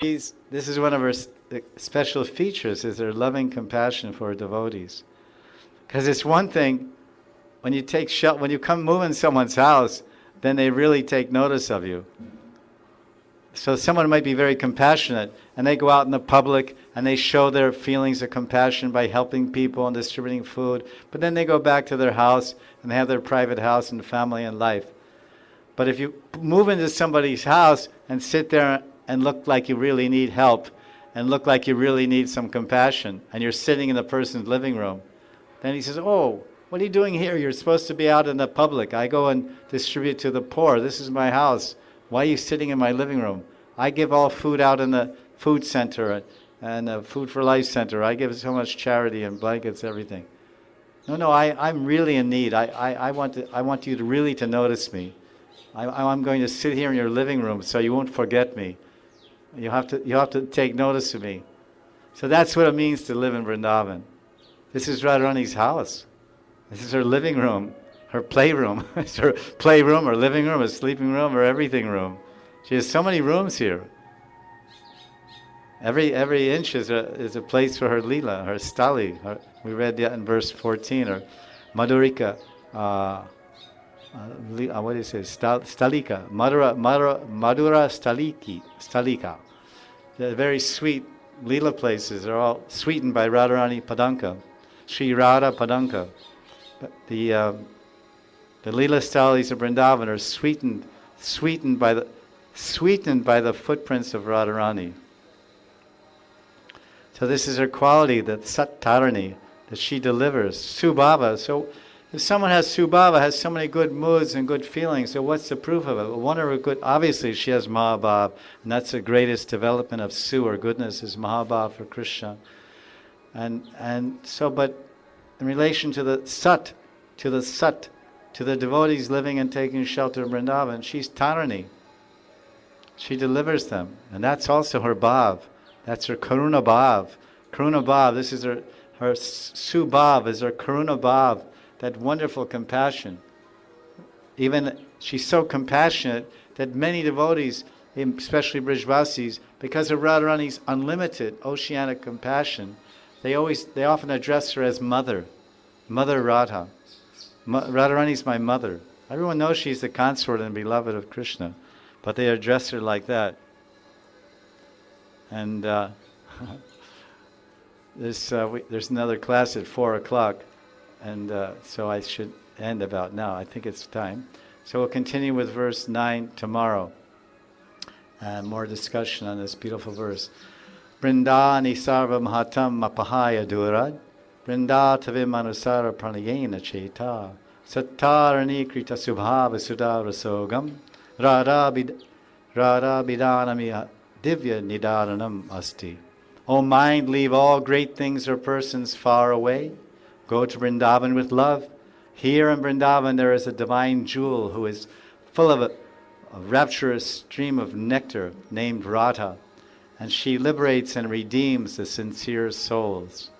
This is one of her special features, is her loving compassion for her devotees. Because it's one thing, when you when you come move in someone's house, then they really take notice of you. So someone might be very compassionate, and they go out in the public, and they show their feelings of compassion by helping people and distributing food. But then they go back to their house, and they have their private house and family and life. But if you move into somebody's house and sit there and look like you really need help, and look like you really need some compassion, and you're sitting in the person's living room, then he says, "Oh, what are you doing here? You're supposed to be out in the public. I go and distribute to the poor. This is my house. Why are you sitting in my living room? I give all food out in the food center and the Food for Life Center. I give so much charity and blankets, everything." No, I'm really in need. I want you to really to notice me. I'm going to sit here in your living room so you won't forget me. You have to take notice of me. So that's what it means to live in Vrindavan. This is Radharani's house. This is her living room, her playroom. It's her playroom, her living room, her sleeping room, her everything room. She has so many rooms here. Every inch is a place for her lila, her stali. We read that in verse 14, or madhurika. What do you say? Stalika. Madhura Stalika. The very sweet lila places are all sweetened by Radharani Padanka. Sri Radha Padanka. The lila stalis of Vrindavan are sweetened by the footprints of Radharani. So this is her quality, that Sattarani, that she delivers. Subhava. So if someone has Subhava, has so many good moods and good feelings, so what's the proof of it? Well, one of her good, obviously she has Mahabhav, and that's the greatest development of Su, or goodness, is Mahabhav for Krishna. And so, but in relation to the Sat, to the devotees living and taking shelter in Vrindavan, she's Tarani. She delivers them. And that's also her Bhav. That's her Karuna Bhav. Karuna Bhav, this is her Subhav, is her Karuna Bhav, that wonderful compassion. Even she's so compassionate that many devotees, especially Brijvasis, because of Radharani's unlimited oceanic compassion, they often address her as Mother. Mother Radha. Radharani's my mother. Everyone knows she's the consort and beloved of Krishna, but they address her like that. And there's another class at 4 o'clock, and so I should end about now. I think it's time. So we'll continue with verse 9 tomorrow. More discussion on this beautiful verse. Vrindani sarva mahatam apahaya durad. Vrindatavim manusara pranayena cheta. Sattarani krita subhava sudara sogam. Radha bidanami divya nidaranam asti. O mind, leave all great things or persons far away. Go to Vrindavan with love. Here in Vrindavan there is a divine jewel who is full of a rapturous stream of nectar named Radha, and she liberates and redeems the sincere souls.